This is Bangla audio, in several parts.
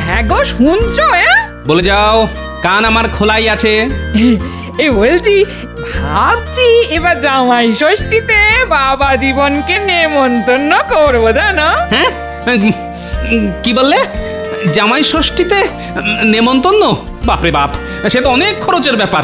হ্যাঁ গো, শুনছো? বলে যাও, কান আমার খোলাই আছে। এই বলছি, ভাবছি এবার জামাই ষষ্ঠীতে বাবা জীবনকে নেমন্তন্ন করবো, জানো? হ্যাঁ, কি বললে? জামাই ষষ্ঠীতে নেমন্তন্ন? বাপরে বাপ, সে তো অনেক খরচের ব্যাপার।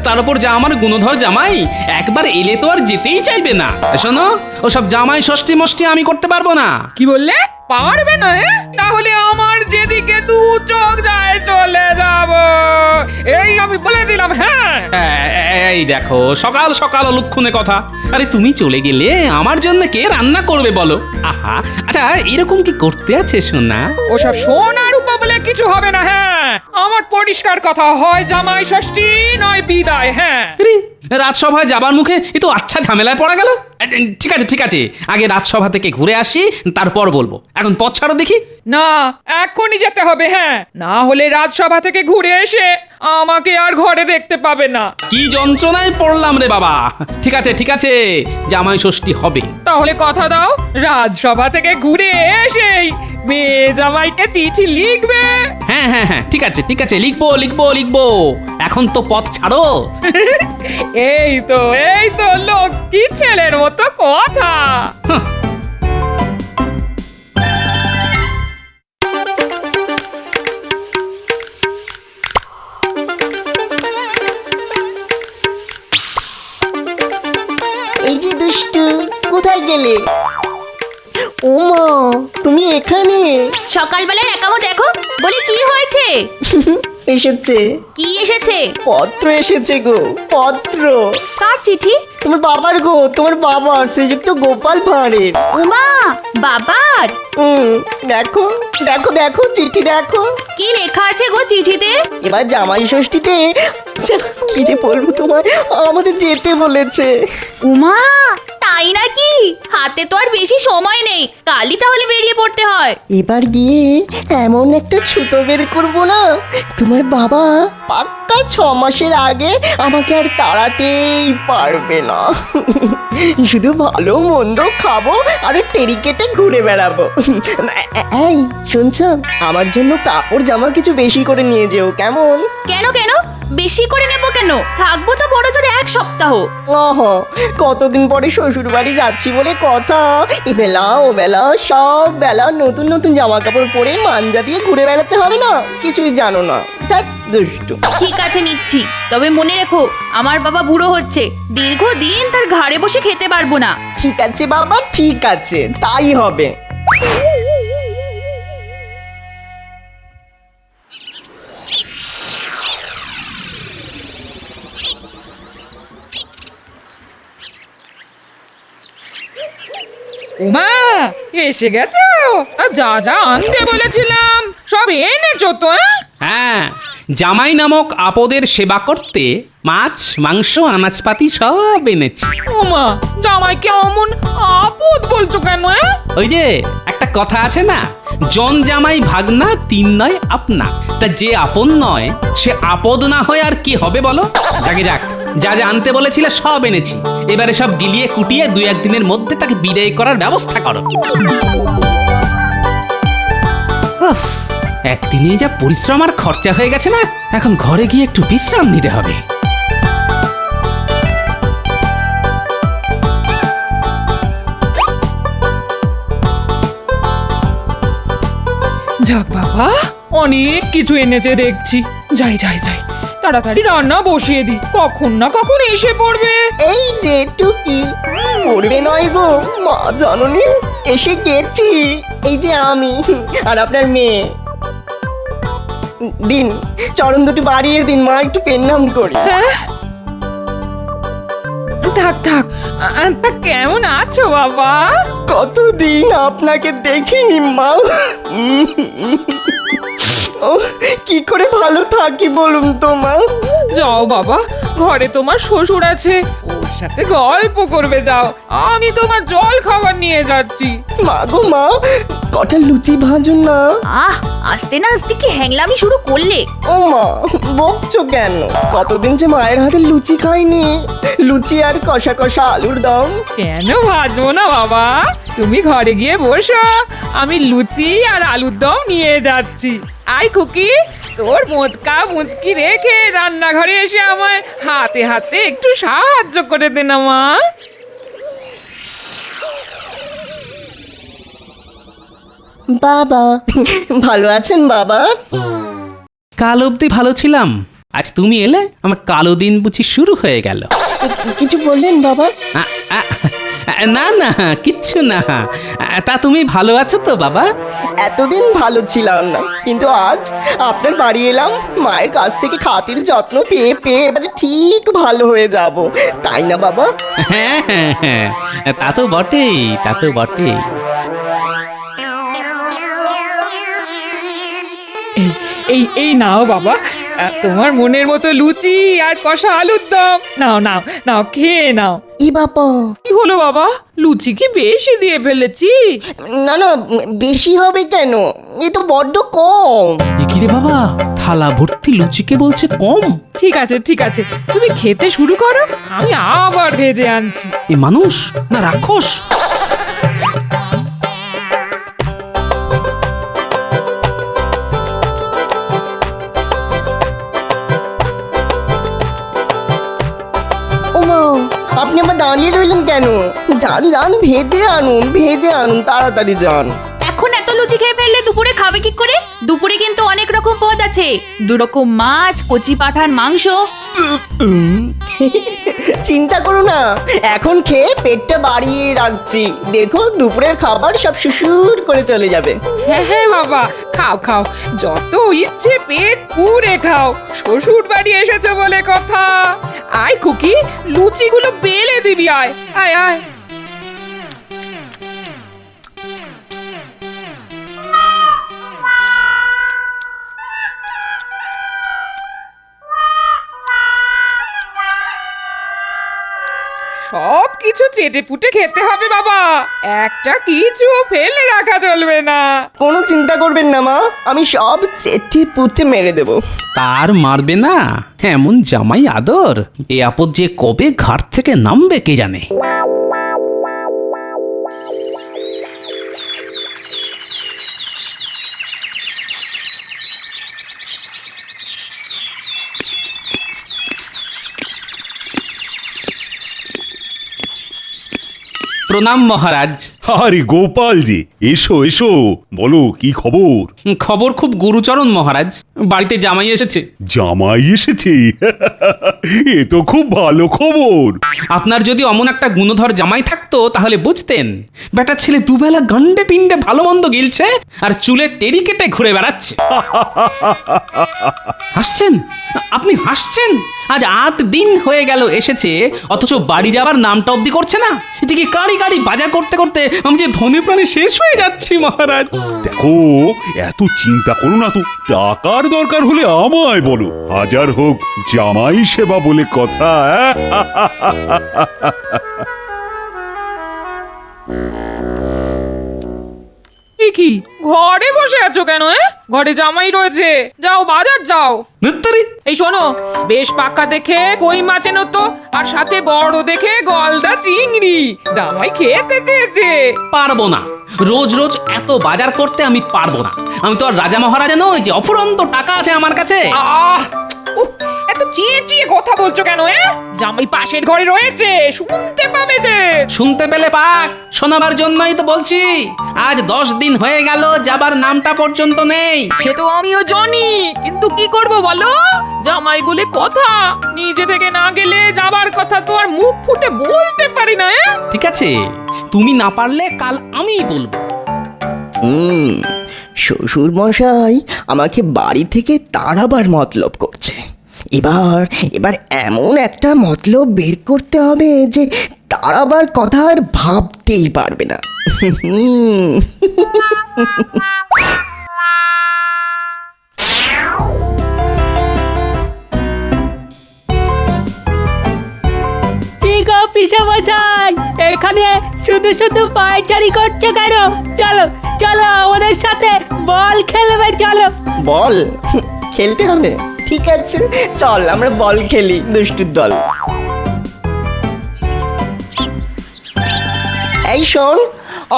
তার উপর যা আমার গুণধর জামাই, একবার এলে তো আর যেতেই চাইবে না। শোনো, ওসব জামাই ষষ্ঠী মষ্টি আমি করতে পারবো না। কি বললে? পারবে না? তাহলে আমার যেদিকে দু চোখ যায় চলে যাব, এই আমি বলে দিলাম। হ্যাঁ, এই দেখো, সকাল সকাল অলক্ষণে কথা। আরে তুমি চলে গেলে আমার জন্য কে রান্না করবে বলো? আহা, আচ্ছা এরকম কি করতে আছে সোনা? ওসব সোনা রূপা বলে কিছু হবে না। হ্যাঁ, আমার পরিষ্কার কথা, হয় জামাই ষষ্ঠী নয় বিদায়। হ্যাঁ, রাজসভায় যাবার মুখে এ তো আচ্ছা ঝামেলায় পড়া গেল। ঠিক আছে ঠিক আছে, আগে রাজসভা থেকে ঘুরে আসি, তারপর বলবো। এখন পথ ছাড়ো দেখি। না, এখনই যেতে হবে। হ্যাঁ, না হলে রাজসভা থেকে ঘুরে এসে আমাকে আর ঘরে দেখতে পাবে না। কি যন্ত্রণায় পড়লাম রে বাবা। ঠিক আছে ঠিক আছে, জামাই ষষ্ঠী হবে। তাহলে কথা দাও, রাজসভা থেকে ঘুরে এসেই মেয়ে জামাইকে চিঠি লিখবে। হ্যাঁ হ্যাঁ হ্যাঁ, ঠিক আছে ঠিক আছে, লিখবো লিখবো লিখবো। এখন তো পথ ছাড়ো। এই তো লক্ষ্মী ছেলের মতো কথা। হাহ। এই যে দুষ্টু, কোথায় গেলে? ওমা, তুমি এখানে? সকালবেলায় একামো দেখো, বলি কি হয়েছে? এসেছে। কি এসেছে? পত্র এসেছে গো, পত্র। কার চিঠি? তোমার বাবার গো, তোমার বাবার, শ্রীযুক্ত গোপাল ভাঁড়ের। উমা, বাবার? দেখো দেখো দেখো, চিঠি দেখো। কি লেখা আছে গো চিঠিতে? এবার জামাই ষষ্ঠীতে কি যে বলবো তোমার, আমাদের যেতে বলেছে। উমা, তাই নাকি? হাতে তো আর বেশি সময় নেই, কালই তাহলে বেরিয়ে পড়তে হয়। এবার গিয়ে এমন একটা ছুতো বের করবো না, তোমার বাবা পাক্কা 6 মাসের আগে আমাকে আর তাড়াতেই পারবে না। শুধু ভালো মন্দ খাবো আর টেরি কেটে ঘুরে বেড়াবো। এই শুনছো, আমার জন্য কাপড় জামা কিছু বেশি করে নিয়ে যেও, কেমন? কেন কেন? বেশি করে নেব কেন? থাকবো তো বড় জোরে 1 সপ্তাহ। কতদিন পরে শ্বশুর বাড়ি যাচ্ছি বলে কথা, এ বেলা ও বেলা সব বেলা নতুন নতুন জামা কাপড় পরে মাঞ্জা দিয়ে ঘুরে বেড়াতে হবে না, কিছুই জানো না। দেখ দুষ্টু। ঠিক আছে নিচ্ছি, তবে মনে রেখো আমার বাবা বুড়ো হচ্ছে, দীর্ঘদিন তার ঘাড়ে বসে খেতে পারবো না। ঠিক আছে বাবা, ঠিক আছে, তাই হবে। উমা, এসে গেছো? যা যা আনতে বলেছিলাম সব এনেছো তো? হ্যাঁ, জামাই নামক আপদের সেবা করতে মাছ মাংস আনাজপাতি সব এনেছি। উমা, জামাইকে অমন আপদ বলছো কেন? ওই যে একটা কথা আছে না, জন জামাই ভাগনা 3 নয় আপনা। তা যে আপন নয় সে আপদ না হয় আর কি হবে বলো? যাকে যাক, যা যা আনতে বলেছিলে সব এনেছি। এবারে সব গিলিয়ে কুটিয়ে 2-1 দিনের মধ্যে তাকে বিদায় করার ব্যবস্থা করো। একদিনেই যা পরিশ্রম আর খরচা হয়ে গেছে না, এখন ঘরে গিয়ে একটু বিশ্রাম নিতে হবে। যাক বাবা, অনেক কিছু এনেছে দেখছি। যাই যাই যাই, তাড়াতাড়ি রান্না বসিয়ে দি, কখন না কখন এসে পড়বে। এই যে টুকি, পড়বে নয় গো মা জননী, এসে গেছি। এই যে আমি আর আপনার মেয়ে। দিন, চরণ দুটি বাড়িয়ে দিন মা, একটু প্রণাম করি। হ্যাঁ, থাক থাক। তা কেমন আছো বাবা? কতদিন আপনাকে দেখিনি মা। ও কি করে ভালো থাকি বলুন তো মা। যাও বাবা, ঘরে তোমার শ্বশুর আছে, ওর সাথে গল্প করবে যাও। আমি তোমার জল খাবার নিয়ে যাচ্ছি। মা গো মা, কটা লুচি ভাজুন না। আহ, আস্তে না আস্তে কি হ্যাংলামি শুরু করলে? ও মা, বকছো কেন? কতদিন যে মায়ের হাতে লুচি খাইনি। লুচি আর কষা কষা আলুর দম। কেন ভাজবো না বাবা, তুমি ঘরে গিয়ে বসো, আমি লুচি আর আলুর দম নিয়ে যাচ্ছি। আই খুকি, তোর মোচকা মুচকি রেখে রান্নাঘরে এসে আমায় হাতে হাতে একটু সাহায্য করে দে না মা। বাবা ভালো আছেন বাবা? কাল অবধি ভালো ছিলাম, আজ তুমি এলে আমার কালো দিন বুঝি শুরু হয়ে গেল। কিছু বললেন বাবা? আ, আ, না না কিচ্ছু না। তা তুমি ভালো আছো তো বাবা? এতদিন ভালো ছিলাম না, কিন্তু আজ আপনার বাড়ি এলাম, মায়ের কাছ থেকে খাতির যত্ন পেয়ে পেয়ে এবারে ঠিক ভালো হয়ে যাব, তাই না বাবা? হ্যাঁ হ্যাঁ হ্যাঁ, তা তো বটেই, তা তো বটেই। এই এই নাও বাবা, তোমার মনের মতো লুচি আর কষা আলুর দম। নাও নাও নাও, খেয়ে নাও। ই বাবা, কি হলো বাবা, লুচি কি বেশি দিয়ে ফেলেছি? না না, বেশি হবে কেন, এ তো বড্ড কম। কি রে বাবা, থালা ভর্তি লুচিকে বলছে কম? ঠিক আছে ঠিক আছে, তুমি খেতে শুরু করো, আমি আবার ভেজে আনছি। এ মানুষ না রাক্ষস? ওমা, আপনি আবার দাঁড়িয়ে রইলেন কেন? যান যান, ভেজে আনুন, তাড়াতাড়ি যান। এখন এত লুচি খেয়ে ফেললে দুপুরে খাবে কি করে? দুপুরে কিন্তু অনেক রকম পদ আছে, 2 রকম মাছ, কচি পাঠার মাংস। চিন্তা করো না, এখন খেয়ে পেটটা বাড়িয়ে রাখছি, দেখো দুপুরের খাবার সব সুসুর করে চলে যাবে। হ্যাঁ হ্যাঁ বাবা, খাও খাও, যত ইচ্ছে পেট পুরে খাও, শ্বশুর বাড়ি এসেছো বলে কথা। আয় খুকি, লুচিগুলো বেলে দিবি, আয় আয় আয়। সব কিছু চেটে পুটে খেতে হবে বাবা, একটা কিছু ফেলে রাখা চলবে না। কোনো চিন্তা করবেন না মা, আমি সব চেটে পুটে মেরে দেবো। তার মারবে না, এমন জামাই আদর, এ আপদ যে কবে ঘাট থেকে নামবে কে জানে। প্রণাম মহারাজ। আরে গোপালজি, এসো এসো, বলো কি খবর? খবর খুব গুরুচরণ মহারাজ, বাড়িতে জামাই এসেছে। জামাই এসেছে? এ তো খুব ভালো খবর। আপনার যদি অমন একটা গুণধর জামাই থাকতো তাহলে বুঝতেন, বেটা ছেলে দুবেলা গান্ডে পিণ্ডে ভালো মন্দ গিলছে আর চুলে তেড়ি কেটে ঘুরে বেড়াচ্ছে। হাসছেন? আপনি হাসছেন? আজ 8 দিন হয়ে গেল এসেছে, অথচ বাড়ি যাবার নামটা অব্দি করছে না। এদিকে গাড়ি গাড়ি বাজার করতে করতে আমি যে ধনে প্রাণে শেষ হয়ে যাচ্ছি মহারাজ। দেখো, এত চিন্তা করো না তো, টাকার দরকার হলে আমায় বলো, হাজার হোক জামাই সেবা বলে কথা। কি ঘরে বসে আছো কেন? ঘরে জামাই রয়েছে, যাও বাজার যাও। ধুত্তরি। এই শোনো, বেশ পাকা দেখে কই মাছ এনো তো, আর সাথে বড় দেখে গলদা চিংড়ি, জামাই খেতে চেয়েছে। পারবো না, রোজ রোজ এত বাজার করতে আমি পারবো না। আমি তো আর রাজা মহারাজা নই যে অফুরন্ত টাকা আছে আমার কাছে। আহ উফ, এত চেঁচিয়ে কথা বলছো কেন? জামাই পাশের ঘরে রয়েছে, শুনতে পাবে যে। শুনতে পেলে পাক, শোনাবার জন্যই তো বলছি। আজ 10 দিন হয়ে গেল, যাবার নামটা পর্যন্ত নেই। সে তো আমিও জানি, কিন্তু কি করব বলো, জামাই বলে কথা, নিজে থেকে না গেলে যাবার কথা তো আর মুখ ফুটে বলতে পারি না। ঠিক আছে, তুমি না পারলে কাল আমিই বলবো। শ্বশুর মশাই আমাকে বাড়ি থেকে তাড়াবার মতলব করছে। এবার এমন একটা মতলব বের করতে হবে যে তাড়াবার কথা আর ভাবতেই পারবে না। পিসামশাই, এখানে শুধু শুধু পায়চারি করছে কেন? চলো চলো আমাদের সাথে বল খেলবে, চলো। বল খেলতে হবে? ঠিক আছে, চল আমরা বল খেলি, দুষ্টুর দল। এই শোন,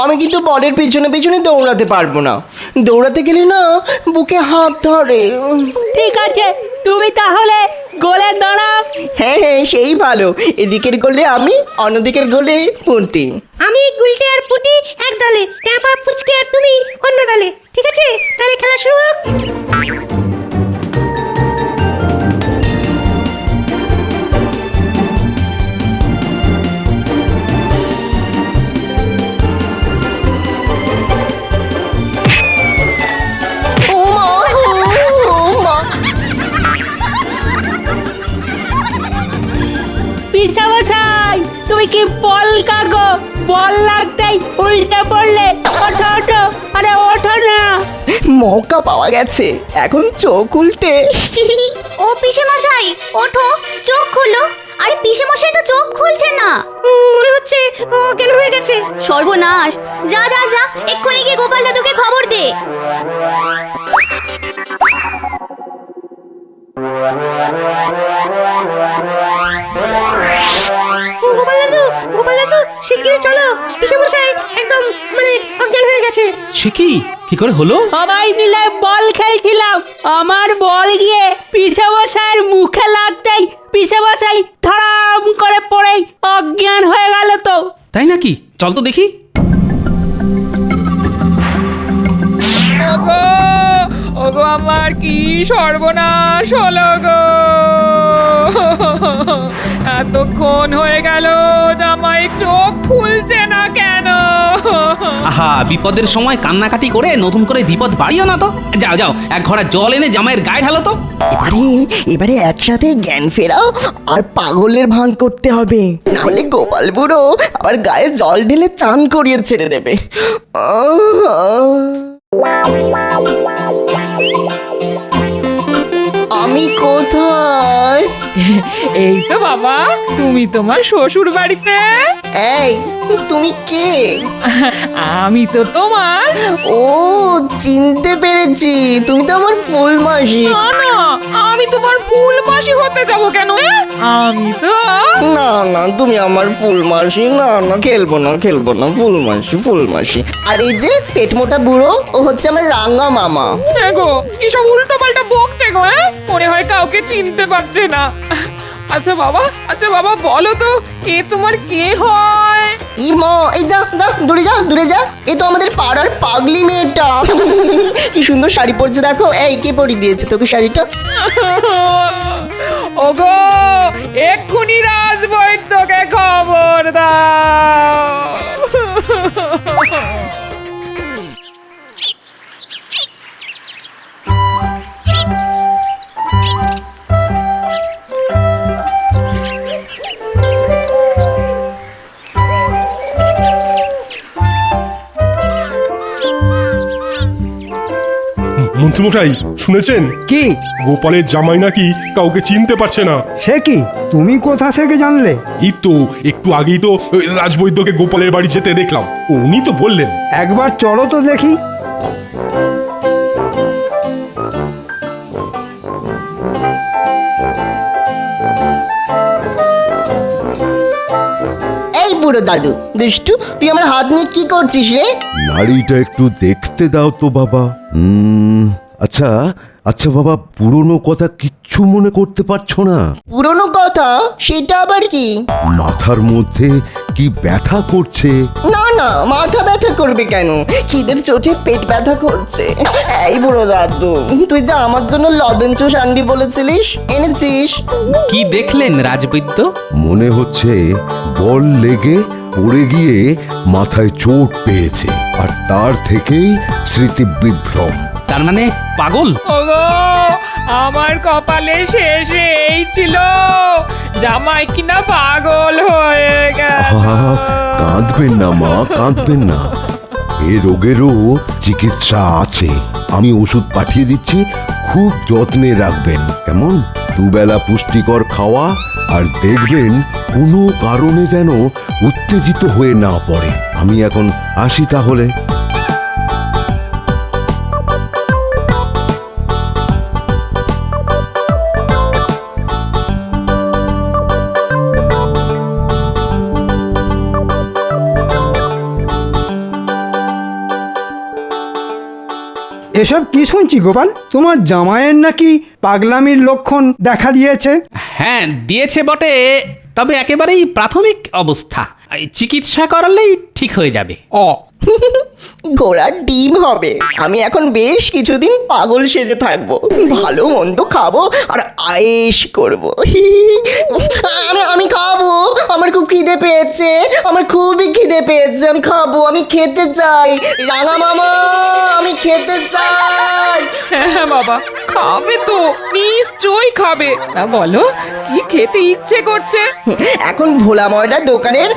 আমি কিন্তু বলের পেছনে পেছনে দৌড়াতে পারবো না। দৌড়াতে গেলে না বুকে হাত ধরে। ঠিক আছে, তুমি তাহলে গোলে দাঁড়াও। হ্যাঁ হ্যাঁ, সেই ভালো। এদিকের গোলে আমি, অন্যদিকের গোলে পুঁটি। আমি গুলটে আর পুটি এক দলে, ট্যাপা পুচকে আর তুমি অন্য দলে। ঠিক আছে, তাহলে খেলা শুরু হোক। ও মা, ও মা। পিসামশাই, তুমি কি বল কাগো? বল লাগতেই উল্টে পড়লে। ওঠো ওঠো, আরে ওঠো না। মৌকা পাওয়া গেছে, এখন চোখ উল্টে। ও পিসে মশাই ওঠো, চোখ খোলো। আরে পিসে মশাই তো চোখ খুলছে না। মনে হচ্ছে ও কেন হয়ে গেছে। সর্বনাশ, যা যা যা, এক্ষুনি গিয়ে গোপাল দাদুকে খবর দে। গোপাল দাদু শিগগিরই চলো, পিসেমশাই একদম মানে অজ্ঞান হয়ে গেছে। সে কি করে হলো? সবাই মিলে বল খেলছিলাম, আমার বল গিয়ে পিসামশাইয়ের মুখে লাগতেই পিসামশাই ধড়াম করে পড়েই অজ্ঞান হয়ে গেল তো। তাই নাকি? চল তো দেখি। ওগো ওগো, আমার কি সর্বনাশ হলো গো! এতক্ষণ হয়ে গেল, জামাই চোখ খুলছে না কেন? আহা, বিপদের সময় কান্নাকাটি করে নতুন করে বিপদ বাড়িও না তো। যাও যাও, এক ঘড়া জল এনে জামাইয়ের গায়ে ঢালো তো। এবারে একসাথে জ্ঞান ফেরাও আর পাগলের ভান করতে হবে, নাহলে গোপাল বুড়ো আবার গায়ে জল ঢেলে চান করিয়ে ছেড়ে দেবে। আমি কোথায়? এই তো বাবা, তুমি তোমার শ্বশুর বাড়িতে। এই, তুমি কে? আমি তো তোমার। ও, চিনতে পেরেছি, তুমি তো আমার ফুল মাসি। না না, আমি তোমার ফুল মাসি হতে যাব কেন? আমি তো না না, তুমি আমার ফুল মাসি। না না, খেলবো না খেলবো না, ফুল মাসি ফুল মাসি। আর এই যে পেট মোটা বুড়ো, ও হচ্ছে আমার রাঙা মামা। গো, কি সব উল্টো পাল্টা বকছে গো। মনে হয় কাউকে চিনতে পারছে না। আচ্ছা বাবা, বলো তো, এ তোমার কে হয়? ই মা, এই যা যা, দূরে যা দূরে যা। এ তো আমাদের পাড়ার পাগলি মেয়েটা। কি সুন্দর শাড়ি পরছে দেখো। এই, কে পরিয়ে দিয়েছে তোকে শাড়িটা? ওগো, এক্ষুনি রাজবৈদ্যকে খবর দাও। মন্ত্রীমশাই, শুনেছেন কি? গোপালের জামাই নাকি কাউকে চিনতে পারছে না। সে কি? তুমি কোথা থেকে জানলে? এই তো একটু আগেই তো রাজবৈদ্যকে গোপালের বাড়ি যেতে দেখলাম, উনি তো বললেন। একবার চলো তো দেখি। এই বুড়ো দাদু দুষ্টু, তুই আমার হাত নিয়ে কি করছিস রে? নাড়িটা একটু দেখতে দাও তো বাবা। আচ্ছা আচ্ছা বাবা, পুরনো কথা কিচ্ছু মনে করতে পারছো না? পুরনো কথা? সেটা আবার কি? মাথার মধ্যে কি ব্যথা করছে? না না, মাথা ব্যথা করবে কেন? খিদের চোটে পেট ব্যথা করছে। এই বুড়ো দাদু, তুই যা আমার জন্য লবণ চুষ আনবি বলেছিলিস, এনেছিস? কি দেখলেন রাজবৈদ্য? মনে হচ্ছে বল লেগে পড়ে গিয়ে মাথায় চোট পেয়েছে, আর তার থেকেই স্মৃতি বিভ্রম। তার মানে পাগল? ওগো, আমার কপালে শেষে এই ছিল, জামাই কিনা পাগল হয়ে গেল। কাঁদবেন না মা, কাঁদবেন না। এ রোগেরও চিকিৎসা আছে, আমি ওষুধ পাঠিয়ে দিচ্ছি, খুব যত্নে রাখবেন কেমন? দুবেলা পুষ্টিকর খাওয়া, আর দেখবেন কোনো কারণে যেন উত্তেজিত হয়ে না পড়ে। আমি এখন আসি তাহলে। এসব কি শুনছি গোপাল? তোমার জামাইয়ের নাকি পাগলামির লক্ষণ দেখা দিয়েছে? হ্যাঁ দিয়েছে বটে, তবে একেবারেই প্রাথমিক অবস্থা। এই চিকিৎসা করালেই ঠিক হয়ে যাবে। ঘোড়ার ডিম হবে। আমি এখন বেশ কিছুদিন পাগল সেজে থাকবো, ভালো মন্দ খাবো আর আয়েশ করবো। আমি খাবো, আমার খুব খিদে পেয়েছে, আমার খুবই খিদে পেয়েছে, আমি খাবো, আমি খেতে চাই। রাঙা মামা, আমি খেতে চাই। হ্যাঁ বাবা, খাবে তো, নিশ্চয়ই খাবে। তা বলো, কি খেতে ইচ্ছে করছে? এখন ভোলা ময়দার দোকানের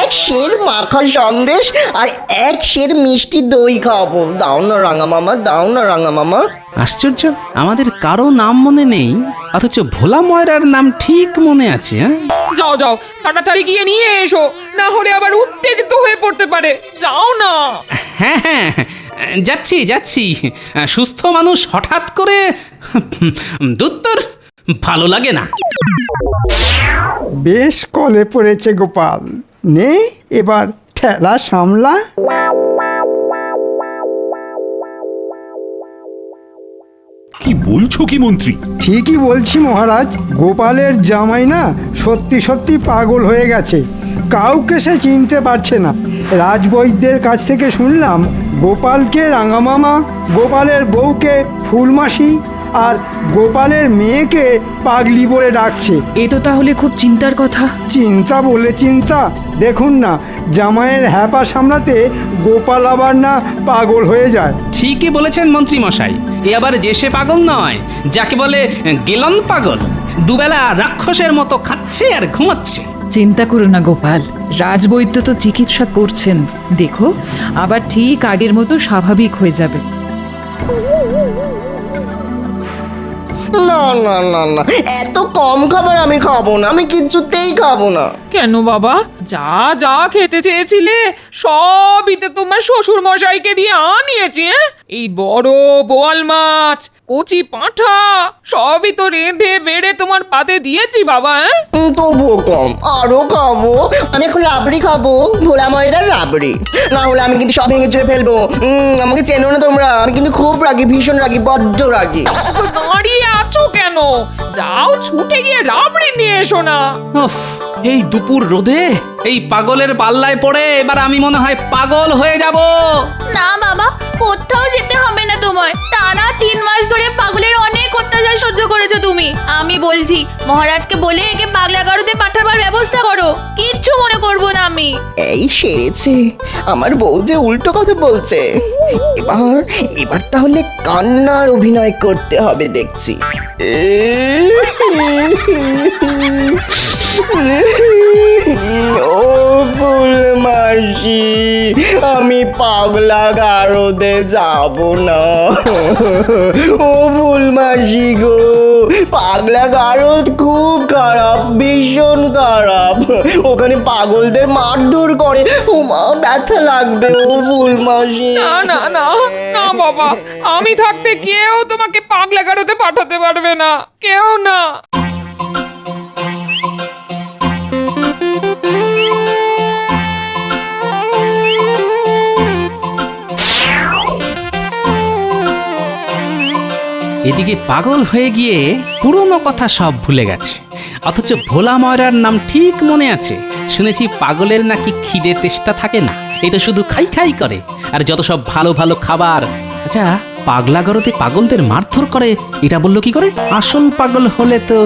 এক সের মাখা সন্দেশ আর এক সের মিষ্টি দই খাবো। দাও না রাঙা মামা, দাও না রাঙা মামা। আশ্চর্য, আমাদের কারো নাম মনে নেই, অথচ ভোলা ময়রার নাম ঠিক মনে আছে। হ্যাঁ যাও যাও, তাড়াতাড়ি গিয়ে নিয়ে এসো, না হলে আবার উত্তেজিত হয়ে পড়তে পারে। যাও না। হ্যাঁ হ্যাঁ, যাচ্ছি যাচ্ছি। সুস্থ মানুষ হঠাৎ করে দুত্তর ভালো লাগে না। বেশ কলে পড়েছে গোপাল, নে এবার ঠেলা সামলা। কি বলছো কি মন্ত্রী? ঠিকই বলছি মহারাজ, গোপালের জামাই না সত্যি সত্যি পাগল হয়ে গেছে, কাউকে সে চিনতে পারছে না। রাজবৈদ্যের কাছ থেকে শুনলাম গোপালকে রাঙামামা, গোপালের বউকে ফুলমাসি আর গোপালের মেয়েকে পাগলি বলে ডাকছে। এ তো তাহলে খুব চিন্তার কথা। চিন্তা বলে চিন্তা, দেখুন না জামাইয়ের হ্যাপা সামলাতে গোপাল আবার না পাগল হয়ে যায়। ঠিকই বলেছেন মন্ত্রী মশাই, এ আবার যে সে পাগল নয়, যাকে বলে গেলন পাগল। দুবেলা রাক্ষসের মতো খাচ্ছে আর ঘুমাচ্ছে। চিন্তা করো না গোপাল, রাজবৈদ্য তো চিকিৎসা করছেন, দেখো আবার ঠিক আগের মতো স্বাভাবিক হয়ে যাবে। না না না না, এত কম খাবার আমি খাবো না, আমি কিছুতেই খাবো না। কেন বাবা, যা যা খেতে চেয়েছিলে সবই তো তোমার শ্বশুর মশাইকে দিয়ে আনিয়েছি। এই বড় বোয়াল মাছ, কচি পাঁঠা সবই তো রেঁধে বেড়ে তোমার পাতে দিয়েছি বাবা। তবুও কম, আরো খাবো। আমি এখন রাবড়ি খাবো, ভোলা ময়দার রাবড়ি, না হলে আমি কিন্তু সব ভেঙে চুরে ফেলবো। আমাকে চেনো না তোমরা, আমি কিন্তু খুব রাগি, ভীষণ রাগি, বড্ড রাগি। দাঁড়িয়ে আছো কেন? যাও ছুটে গিয়ে রাবড়ি নিয়ে এসো না। উফ, এই দুপুর রোদে এই পাগলের পাল্লায় পড়ে এবার আমি মনে হয় পাগল হয়ে যাব। না বাবা, কোথাও যেতে হবে না তোমার। টানা 3 মাস ধরে পাগলের অনেক অত্যাচার সহ্য করেছো তুমি। আমি বলছি মহারাজকে বলে একে পাগলা গারুতে পাঠাবার ব্যবস্থা করো, কিচ্ছু মনে করবো না আমি। এই সেরেছে, আমার বউ যে উল্টো কথা বলছে। এবার এবার তাহলে কান্নার অভিনয় করতে হবে দেখছি। ও ফুল মাসি, আমি পাগলা গারদে যাব না। ও ফুল মাসি গো, পাগলা গারদ খুব খারাপ, ভীষণ খারাপ। ওখানে পাগলদের মারধর করে, ও মা ব্যথা লাগবে। ও ফুল মাসি। না না না না বাবা, আমি থাকতে কেউ তোমাকে পাগলা গারদে পাঠাতে পারবে না, কেউ না। এদিকে পাগল হয়ে গিয়ে পুরনো কথা সব ভুলে গেছে, অথচ ভোলা ময়রার নাম ঠিক মনে আছে। শুনেছি পাগলের নাকি খিদে তেষ্টা থাকে না, এই তো শুধু খাই খাই করে, আর যত সব ভালো ভালো খাবার। আচ্ছা, পাগলা গরতে পাগলদের মারধর করে এটা বললো কি করে? আসল পাগল হলে তো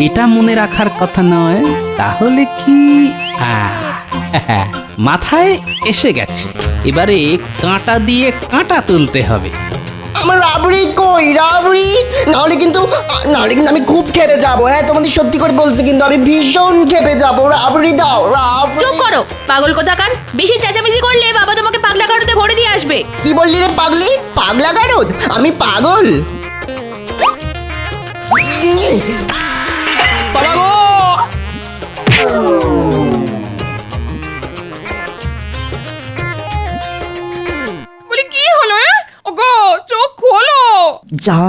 এটা মনে রাখার কথা নয়, তাহলে কি? মাথায় এসে গেছে, এবারে কাঁটা দিয়ে কাঁটা তুলতে হবে। আমার রাবড়ি কই? রাবড়ি নাহলে কিন্তু আমি খুব খেপে যাবো। হ্যাঁ, তোমাদের সত্যি করে বলছি, কিন্তু আমি ভীষণ খেপে যাবো। রাবড়ি দাও, রাবড়ি। চুপ করো পাগল কোথাকার, বেশি চেঁচামেচি করলে বাবা তোমাকে পাগলা গারুতে ভরে দিয়ে আসবে। কি বললি রে পাগলি? পাগলা গারদ? আমি পাগল? বাবা গো! বলি কি হলো? ওগো চোখ খোলো। যা,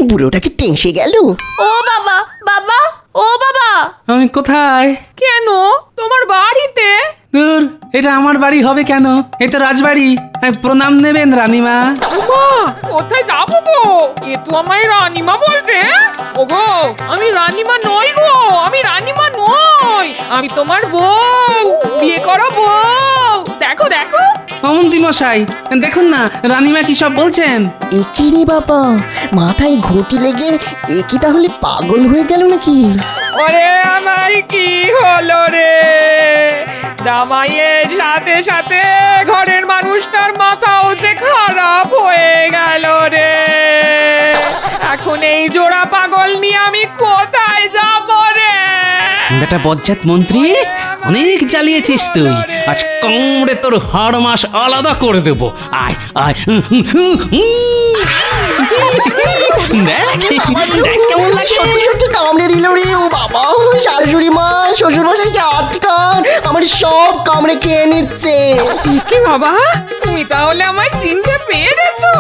বুড়োটাকে টেঁসে গেল। ও বাবা, বাবা, ও বাবা। আমি কোথায়? কেন? তোমার বাড়িতে। দূর, এটা আমার বাড়ি হবে কেন? এ তো রাজবাড়ি। প্রণাম নেবেন রানীমা। মা কোথায় যাবো গো? এ তো আমায় রানীমা বলছে। ওগো আমি রানীমা নই গো, আমি রানীমা নই, আমি তোমার বউ, বিয়ে করা বউ। দেখো দেখো। মন্ত্রী মশাই দেখুন না রানীমা কি সব বলছেন। একি রে বাবা, মাথায় ঘটি লেগে একি তাহলে পাগল হয়ে গেল নাকি? ওরে আমার কি হলো রে? জামাইয়ের সাথে সাথে ঘরের মানুষটার মাথাও যে খারাপ হয়ে গেল রে। এখন এই জোড়া পাগল নিয়ে আমি কোথায় যাব রে? বেটা বজ্জাত মন্ত্রী, অনেক জ্বালিয়েছিস তুই। আজ কামড়ে তোর হাড় মাস আলাদা করে দেবো। আয় আয়। দেখ কেমন লাগে? সত্যি সত্যি কামড়ে দিল রে। ও বাবা, শাশুড়ি মা শ্বশুর মশাইকে আটকান, আমার সব কামড়ে খেয়ে নিচ্ছে। কি বাবা, তুমি তাহলে আমায় চিনতে পেরেছো?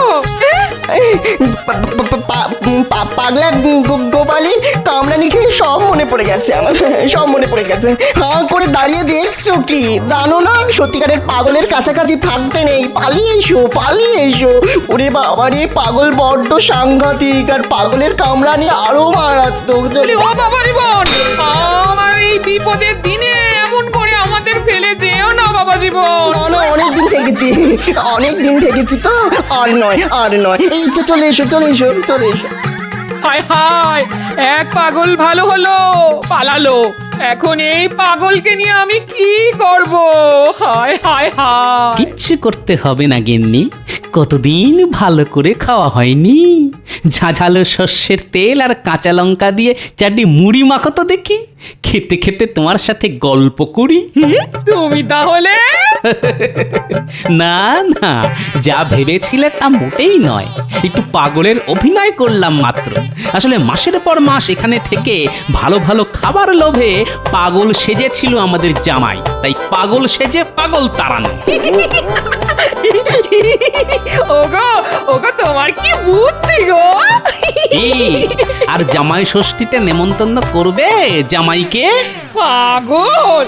পাগলা গোপালের কামড়ানি খেয়ে সব মনে পড়ে গেছে আমার, সব মনে পড়ে গেছে। হাঁ করে দাঁড়িয়ে দেখছো কি? জানো না সত্যিকারের পাগলের কাছাকাছি থাকতে নেই, পালিয়ে এসো পালিয়ে এসো। ওরে বাবা রে, পাগল বড্ড সাংঘাতিক, আর পাগলের কামড়ানি আরো মারাত্মক। বলি, ও বাবা রে বোন, আমার এই বিপদের দিনে এমন করে আমাদের ফেলে যেও না বাবা জীবন। না না, অনেকদিন থেকেছি, অনেকদিন থেকেছি তো, আর নয় আর নয়। এই তো চলে এসো চলে এসো চলে এসো। হায় হায়, এক পাগল ভালো হলো, পালালো। এখন এই পাগলকে নিয়ে আমি কি করব? হায় হায় হায়। কিচ্ছু করতে হবে না গিন্নি, কতদিন ভালো করে খাওয়া হয়নি। ঝাঝালো শস্যের তেল আর কাঁচা লঙ্কা দিয়ে চারটি মুড়ি মাখো তো দেখি, খেতে খেতে তোমার সাথে গল্প করি। তুমি তাহলে? না না, যা ভেবেছিলে তা মোটেই নয়, একটু পাগলের অভিনয় করলাম মাত্র। আসলে মাসের পর মাস এখানে থেকে ভালো ভালো খাবার লোভে পাগল সেজেছিল আমাদের জামাই, তাই পাগল সেজে পাগল তাড়ানো। ওগো ওগো, তোমার কি বুদ্ধি গো! কি, আর জামাই ষষ্ঠীতে নেমন্তন্ন করবে জামাইকে? পাগল।